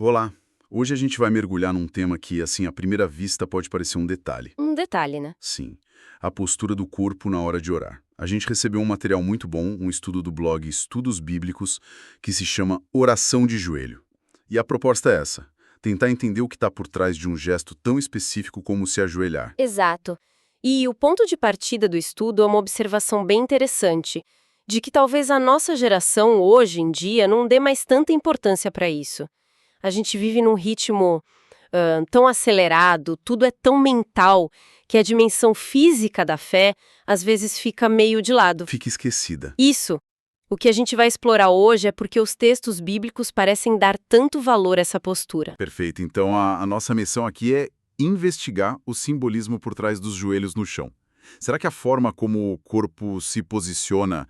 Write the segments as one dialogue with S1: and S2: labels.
S1: Olá! Hoje a gente vai mergulhar num tema que, assim, à primeira vista pode parecer um detalhe.
S2: Um detalhe, né?
S1: Sim, a postura do corpo na hora de orar. A gente recebeu um material muito bom, um estudo do blog Estudos Bíblicos, que se chama Oração de Joelho. E a proposta é essa: tentar entender o que está por trás de um gesto tão específico como se ajoelhar.
S2: Exato. E o ponto de partida do estudo é uma observação bem interessante, de que talvez a nossa geração, hoje em dia, não dê mais tanta importância para isso. A gente vive num ritmo tão acelerado, tudo é tão mental, que a dimensão física da fé, às vezes, fica meio de lado.
S1: Fica esquecida.
S2: Isso. O que a gente vai explorar hoje é porque os textos bíblicos parecem dar tanto valor a essa postura.
S1: Perfeito. Então a nossa missão aqui é investigar o simbolismo por trás dos joelhos no chão. Será que a forma como o corpo se posiciona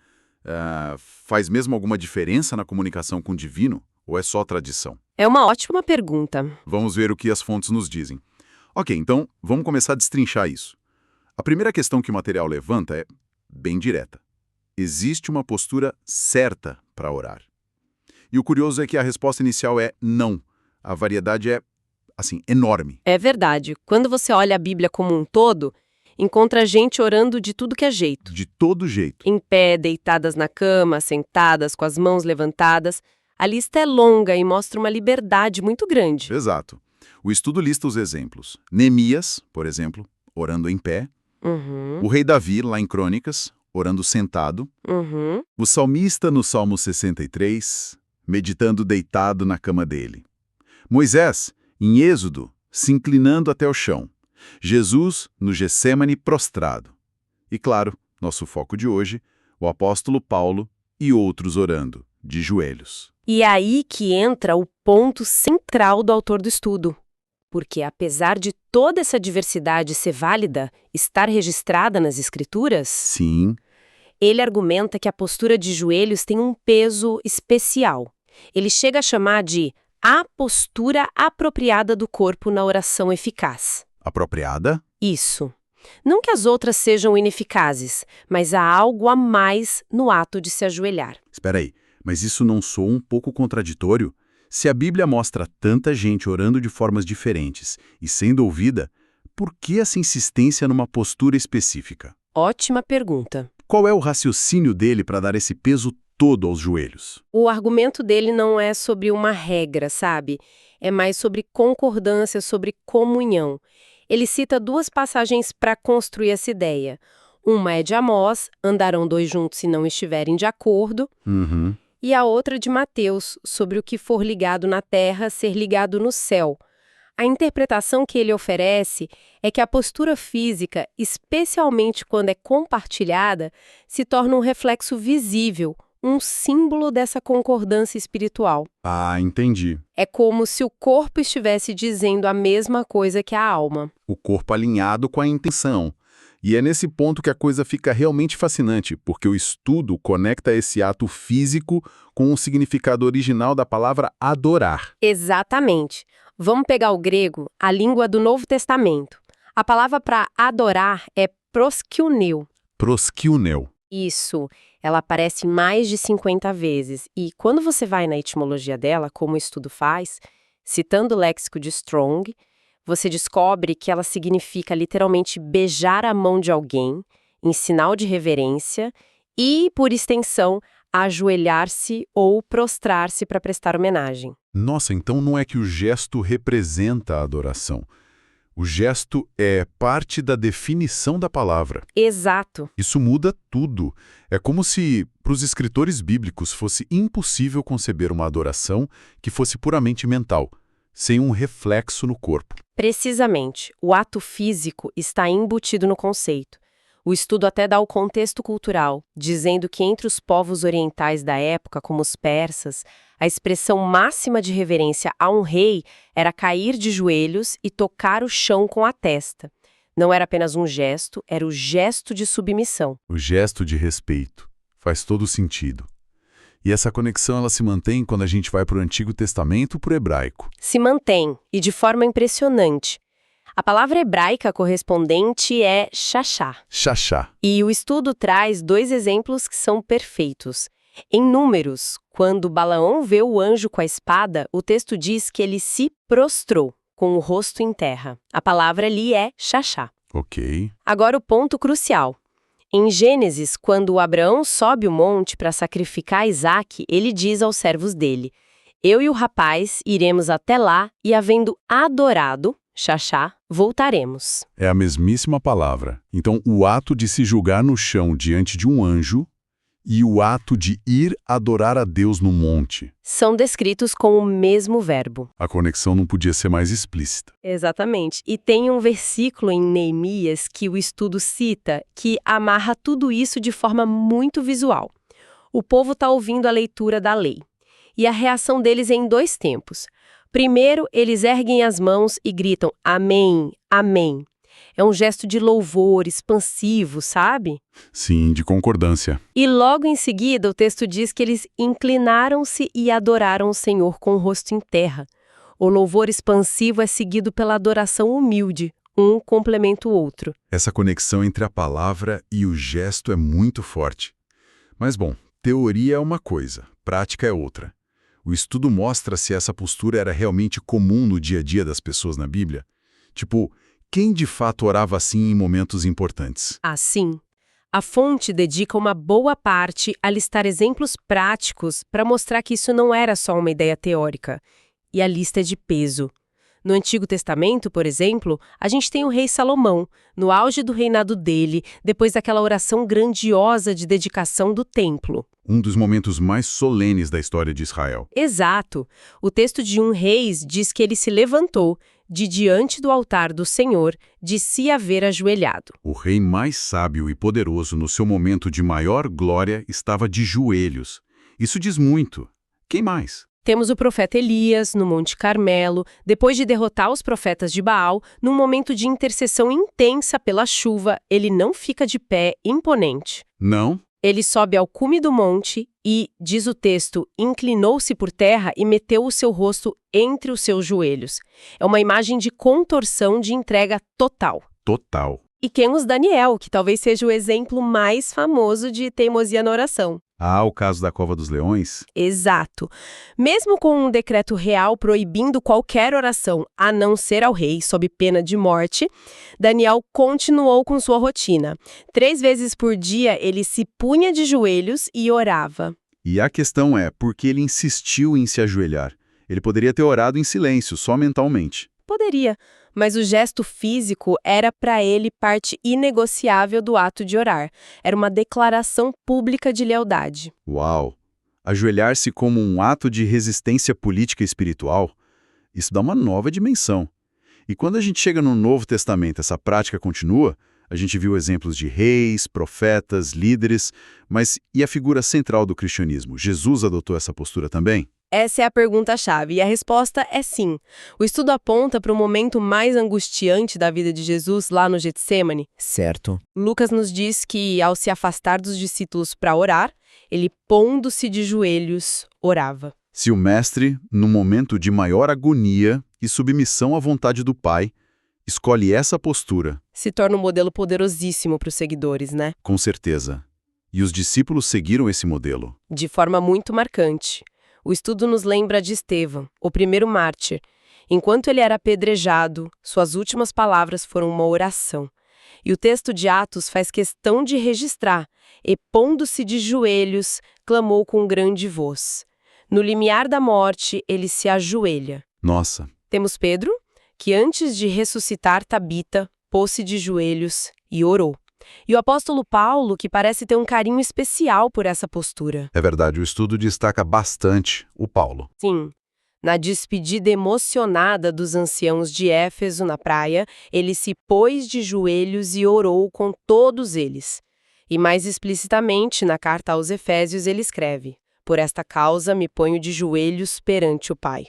S1: faz mesmo alguma diferença na comunicação com o divino? Ou é só tradição?
S2: É uma ótima pergunta.
S1: Vamos ver o que as fontes nos dizem. Ok, então vamos começar a destrinchar isso. A primeira questão que o material levanta é bem direta. Existe uma postura certa para orar. E o curioso é que a resposta inicial é não. A variedade é, assim, enorme.
S2: É verdade. Quando você olha a Bíblia como um todo, encontra gente orando de tudo que é jeito.
S1: De todo jeito.
S2: Em pé, deitadas na cama, sentadas, com as mãos levantadas. A lista é longa e mostra uma liberdade muito grande.
S1: Exato. O estudo lista os exemplos. Neemias, por exemplo, orando em pé.
S2: Uhum,
S1: O rei Davi, lá em Crônicas, orando sentado.
S2: uhum.
S1: O salmista no Salmo 63, meditando deitado na cama dele. Moisés, em Êxodo, se inclinando até o chão. Jesus, no Getsêmani, prostrado. E claro, nosso foco de hoje, o apóstolo Paulo e outros orando, de joelhos.
S2: E é aí que entra o ponto central do autor do estudo. Porque, apesar de toda essa diversidade ser válida, estar registrada nas Escrituras,
S1: Sim,
S2: ele argumenta que a postura de joelhos tem um peso especial. Ele chega a chamar de a postura apropriada do corpo na oração eficaz.
S1: apropriada?
S2: Isso. Não que as outras sejam ineficazes, mas há algo a mais no ato de se ajoelhar.
S1: Espera aí, mas isso não soa um pouco contraditório? Se a Bíblia mostra tanta gente orando de formas diferentes e sendo ouvida, por que essa insistência numa postura específica?
S2: Ótima pergunta.
S1: Qual é o raciocínio dele para dar esse peso todo aos joelhos?
S2: O argumento dele não é sobre uma regra, sabe? É mais sobre concordância, sobre comunhão. Ele cita duas passagens para construir essa ideia. Uma é de Amós, andarão dois juntos se não estiverem de acordo,
S1: Uhum.
S2: e a outra de Mateus, sobre o que for ligado na terra ser ligado no céu. A interpretação que ele oferece é que a postura física, especialmente quando é compartilhada, se torna um reflexo visível, um símbolo dessa concordância espiritual.
S1: Ah, entendi.
S2: É como se o corpo estivesse dizendo a mesma coisa que a alma.
S1: O corpo alinhado com a intenção. E é nesse ponto que a coisa fica realmente fascinante, porque o estudo conecta esse ato físico com o significado original da palavra adorar.
S2: Exatamente. Vamos pegar o grego, a língua do Novo Testamento. A palavra para adorar é proskyneu.
S1: Proskyneu.
S2: Isso, ela aparece mais de 50 vezes. E quando você vai na etimologia dela, como o estudo faz, citando o léxico de Strong, você descobre que ela significa literalmente beijar a mão de alguém, em sinal de reverência, e, por extensão, ajoelhar-se ou prostrar-se para prestar homenagem.
S1: Nossa, então não é que o gesto representa a adoração. O gesto é parte da definição da palavra.
S2: Exato.
S1: Isso muda tudo. É como se, para os escritores bíblicos, fosse impossível conceber uma adoração que fosse puramente mental, sem um reflexo no corpo.
S2: Precisamente, o ato físico está embutido no conceito. O estudo até dá o contexto cultural, dizendo que entre os povos orientais da época, como os persas, a expressão máxima de reverência a um rei era cair de joelhos e tocar o chão com a testa. Não era apenas um gesto, era o gesto de submissão.
S1: O gesto de respeito. Faz todo sentido. E essa conexão ela se mantém quando a gente vai para o Antigo Testamento ou para o hebraico.
S2: Se mantém, e de forma impressionante. A palavra hebraica correspondente é shachá.
S1: Xaxá.
S2: E o estudo traz dois exemplos que são perfeitos. Em Números, quando Balaão vê o anjo com a espada, o texto diz que ele se prostrou, com o rosto em terra. A palavra ali é xaxá.
S1: Ok.
S2: Agora o ponto crucial. Em Gênesis, quando Abraão sobe o monte para sacrificar Isaque, ele diz aos servos dele: eu e o rapaz iremos até lá e, havendo adorado, xaxá, voltaremos.
S1: É a mesmíssima palavra. Então, o ato de se julgar no chão diante de um anjo e o ato de ir adorar a Deus no monte.
S2: São descritos com o mesmo verbo.
S1: A conexão não podia ser mais explícita.
S2: Exatamente. E tem um versículo em Neemias que o estudo cita que amarra tudo isso de forma muito visual. O povo está ouvindo a leitura da lei. E a reação deles é em dois tempos. Primeiro, eles erguem as mãos e gritam amém, amém. É um gesto de louvor expansivo, sabe?
S1: Sim, de concordância.
S2: E logo em seguida, o texto diz que eles inclinaram-se e adoraram o Senhor com o rosto em terra. O louvor expansivo é seguido pela adoração humilde. Um complementa o outro.
S1: Essa conexão entre a palavra e o gesto é muito forte. Mas, bom, teoria é uma coisa, prática é outra. O estudo mostra se essa postura era realmente comum no dia a dia das pessoas na Bíblia. Tipo, quem de fato orava assim em momentos importantes?
S2: Assim, a fonte dedica uma boa parte a listar exemplos práticos para mostrar que isso não era só uma ideia teórica. E a lista é de peso. No Antigo Testamento, por exemplo, a gente tem o rei Salomão, no auge do reinado dele, depois daquela oração grandiosa de dedicação do templo.
S1: Um dos momentos mais solenes da história de Israel.
S2: Exato. O texto de 1 Reis diz que ele se levantou de diante do altar do Senhor, de se haver ajoelhado.
S1: O rei mais sábio e poderoso no seu momento de maior glória estava de joelhos. Isso diz muito. Quem mais?
S2: Temos o profeta Elias, no Monte Carmelo, depois de derrotar os profetas de Baal, num momento de intercessão intensa pela chuva, ele não fica de pé, imponente.
S1: Não?
S2: Ele sobe ao cume do monte e, diz o texto, inclinou-se por terra e meteu o seu rosto entre os seus joelhos. É uma imagem de contorção de entrega total.
S1: Total.
S2: E temos Daniel, que talvez seja o exemplo mais famoso de teimosia na oração.
S1: Ah, o caso da Cova dos Leões?
S2: Exato. Mesmo com um decreto real proibindo qualquer oração a não ser ao rei, sob pena de morte, Daniel continuou com sua rotina. 3 vezes por dia ele se punha de joelhos e orava.
S1: E a questão é, por que ele insistiu em se ajoelhar? Ele poderia ter orado em silêncio, só mentalmente.
S2: Poderia, mas o gesto físico era para ele parte inegociável do ato de orar. Era uma declaração pública de lealdade.
S1: Uau! Ajoelhar-se como um ato de resistência política e espiritual, isso dá uma nova dimensão. E quando a gente chega no Novo Testamento, essa prática continua, a gente viu exemplos de reis, profetas, líderes, mas e a figura central do cristianismo? Jesus adotou essa postura também?
S2: Essa é a pergunta-chave, e a resposta é sim. O estudo aponta para o momento mais angustiante da vida de Jesus lá no Getsêmani.
S3: Certo.
S2: Lucas nos diz que, ao se afastar dos discípulos para orar, ele, pondo-se de joelhos, orava.
S1: Se o mestre, no momento de maior agonia e submissão à vontade do Pai, escolhe essa postura,
S2: Se torna um modelo poderosíssimo para os seguidores, né?
S1: com certeza. E os discípulos seguiram esse modelo.
S2: De forma muito marcante. O estudo nos lembra de Estevão, o primeiro mártir. Enquanto ele era apedrejado, suas últimas palavras foram uma oração. E o texto de Atos faz questão de registrar. E, pondo-se de joelhos, clamou com grande voz. No limiar da morte, ele se ajoelha.
S1: Nossa,
S2: Temos Pedro, que antes de ressuscitar Tabita, pôs-se de joelhos e orou. E o apóstolo Paulo, que parece ter um carinho especial por essa postura.
S1: é verdade, o estudo destaca bastante o Paulo.
S2: Sim, na despedida emocionada dos anciãos de Éfeso na praia, ele se pôs de joelhos e orou com todos eles. E mais explicitamente, na carta aos Efésios, ele escreve: por esta causa me ponho de joelhos perante o Pai.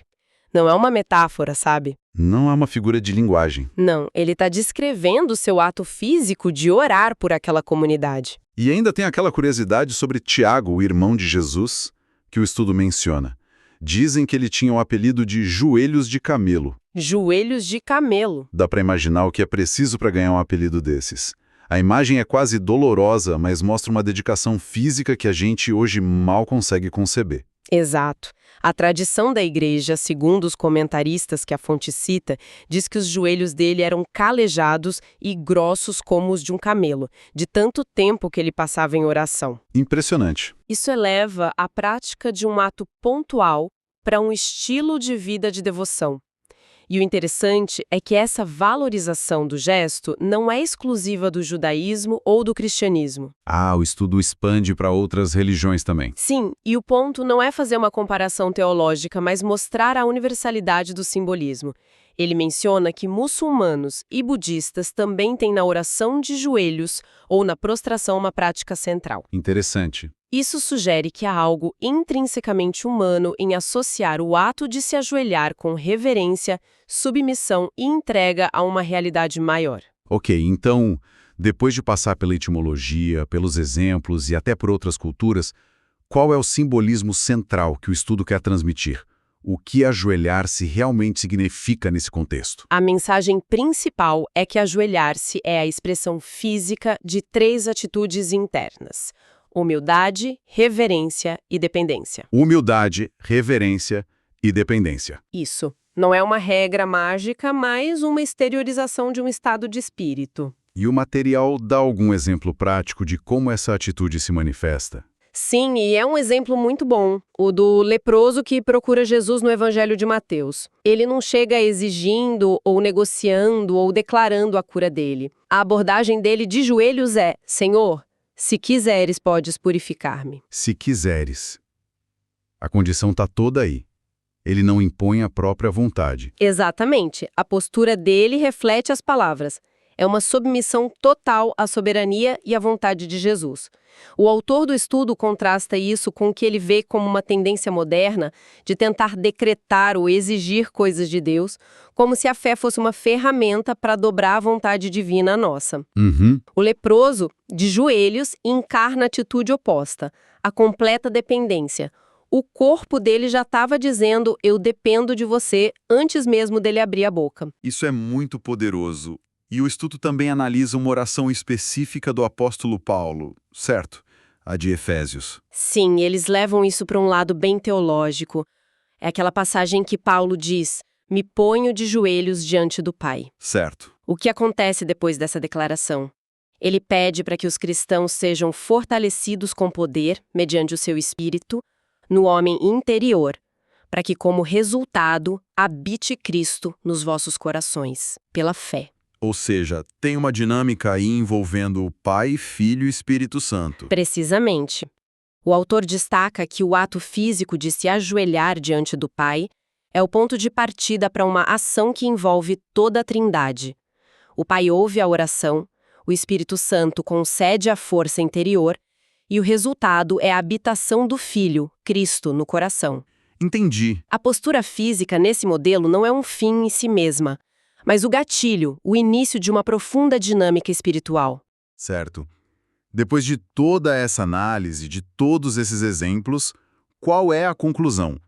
S2: Não é uma metáfora, sabe?
S1: Não é uma figura de linguagem.
S2: Não, ele está descrevendo o seu ato físico de orar por aquela comunidade.
S1: E ainda tem aquela curiosidade sobre Tiago, o irmão de Jesus, que o estudo menciona. Dizem que ele tinha o apelido de joelhos de camelo.
S2: Joelhos de camelo.
S1: Dá para imaginar o que é preciso para ganhar um apelido desses. A imagem é quase dolorosa, mas mostra uma dedicação física que a gente hoje mal consegue conceber.
S2: Exato. A tradição da igreja, segundo os comentaristas que a fonte cita, diz que os joelhos dele eram calejados e grossos como os de um camelo, de tanto tempo que ele passava em oração.
S1: Impressionante.
S2: Isso eleva a prática de um ato pontual para um estilo de vida de devoção. E o interessante é que essa valorização do gesto não é exclusiva do judaísmo ou do cristianismo.
S1: Ah, o estudo expande para outras religiões também.
S2: Sim, e o ponto não é fazer uma comparação teológica, mas mostrar a universalidade do simbolismo. Ele menciona que muçulmanos e budistas também têm na oração de joelhos ou na prostração uma prática central.
S1: Interessante.
S2: Isso sugere que há algo intrinsecamente humano em associar o ato de se ajoelhar com reverência, submissão e entrega a uma realidade maior.
S1: Ok, então, depois de passar pela etimologia, pelos exemplos e até por outras culturas, qual é o simbolismo central que o estudo quer transmitir? O que ajoelhar-se realmente significa nesse contexto?
S2: A mensagem principal é que ajoelhar-se é a expressão física de 3 atitudes internas: humildade, reverência e dependência.
S1: Humildade, reverência e dependência.
S2: Isso. Não é uma regra mágica, mas uma exteriorização de um estado de espírito.
S1: E o material dá algum exemplo prático de como essa atitude se manifesta?
S2: Sim, e é um exemplo muito bom, o do leproso que procura Jesus no Evangelho de Mateus. Ele não chega exigindo, ou negociando, ou declarando a cura dele. A abordagem dele de joelhos é: Senhor, se quiseres, podes purificar-me.
S1: Se quiseres. A condição está toda aí. Ele não impõe a própria vontade.
S2: Exatamente. A postura dele reflete as palavras. É uma submissão total à soberania e à vontade de Jesus. O autor do estudo contrasta isso com o que ele vê como uma tendência moderna de tentar decretar ou exigir coisas de Deus, como se a fé fosse uma ferramenta para dobrar a vontade divina à nossa. O leproso, de joelhos, encarna a atitude oposta, a completa dependência. O corpo dele já estava dizendo: eu dependo de você, antes mesmo dele abrir a boca.
S1: Isso é muito poderoso. E o estudo também analisa uma oração específica do apóstolo Paulo, certo? A de Efésios.
S2: Sim, eles levam isso para um lado bem teológico. É aquela passagem que Paulo diz: me ponho de joelhos diante do Pai.
S1: Certo.
S2: O que acontece depois dessa declaração? Ele pede para que os cristãos sejam fortalecidos com poder, mediante o seu espírito, no homem interior, para que, como resultado, habite Cristo nos vossos corações, pela fé.
S1: Ou seja, tem uma dinâmica aí envolvendo o Pai, Filho e Espírito Santo.
S2: Precisamente. O autor destaca que o ato físico de se ajoelhar diante do Pai é o ponto de partida para uma ação que envolve toda a Trindade. O Pai ouve a oração, o Espírito Santo concede a força interior e o resultado é a habitação do Filho, Cristo, no coração.
S1: Entendi.
S2: A postura física nesse modelo não é um fim em si mesma, mas o gatilho, o início de uma profunda dinâmica espiritual.
S1: Certo. Depois de toda essa análise, de todos esses exemplos, qual é a conclusão?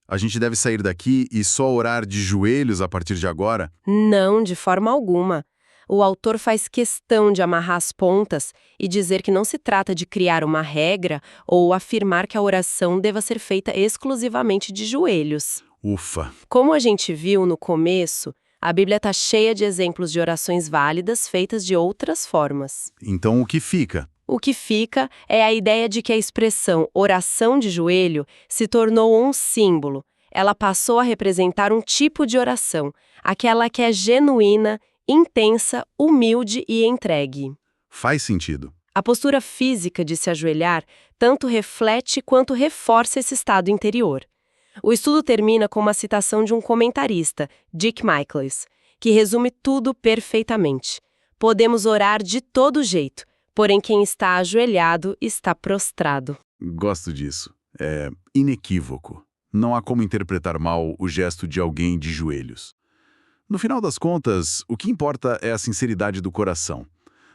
S1: A gente deve sair daqui e só orar de joelhos a partir de agora?
S2: Não, de forma alguma. O autor faz questão de amarrar as pontas e dizer que não se trata de criar uma regra ou afirmar que a oração deva ser feita exclusivamente de joelhos.
S1: Ufa!
S2: Como a gente viu no começo, a Bíblia está cheia de exemplos de orações válidas feitas de outras formas.
S1: Então o que fica?
S2: O que fica é a ideia de que a expressão oração de joelho se tornou um símbolo. Ela passou a representar um tipo de oração, aquela que é genuína, intensa, humilde e entregue.
S1: Faz sentido.
S2: A postura física de se ajoelhar tanto reflete quanto reforça esse estado interior. O estudo termina com uma citação de um comentarista, Dick Michaelis, que resume tudo perfeitamente. Podemos orar de todo jeito, porém quem está ajoelhado está prostrado.
S1: Gosto disso. É inequívoco. Não há como interpretar mal o gesto de alguém de joelhos. No final das contas, o que importa é a sinceridade do coração.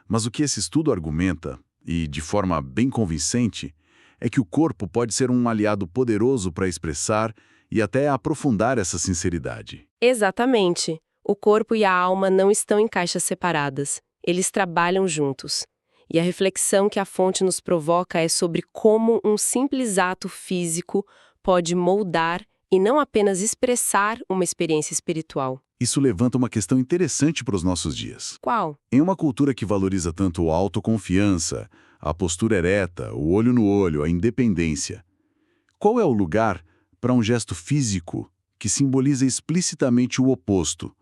S1: Mas o que esse estudo argumenta, e de forma bem convincente, é que o corpo pode ser um aliado poderoso para expressar e até aprofundar essa sinceridade.
S2: Exatamente. O corpo e a alma não estão em caixas separadas. Eles trabalham juntos. E a reflexão que a fonte nos provoca é sobre como um simples ato físico pode moldar e não apenas expressar uma experiência espiritual.
S1: Isso levanta uma questão interessante para os nossos dias.
S2: Qual?
S1: Em uma cultura que valoriza tanto a autoconfiança, a postura ereta, o olho no olho, a independência, qual é o lugar para um gesto físico que simboliza explicitamente o oposto?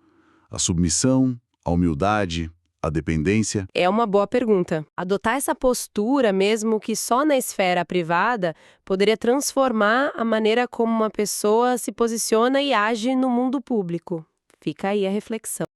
S1: A submissão, a humildade, a dependência?
S2: É uma boa pergunta. Adotar essa postura, mesmo que só na esfera privada, poderia transformar a maneira como uma pessoa se posiciona e age no mundo público. Fica aí a reflexão.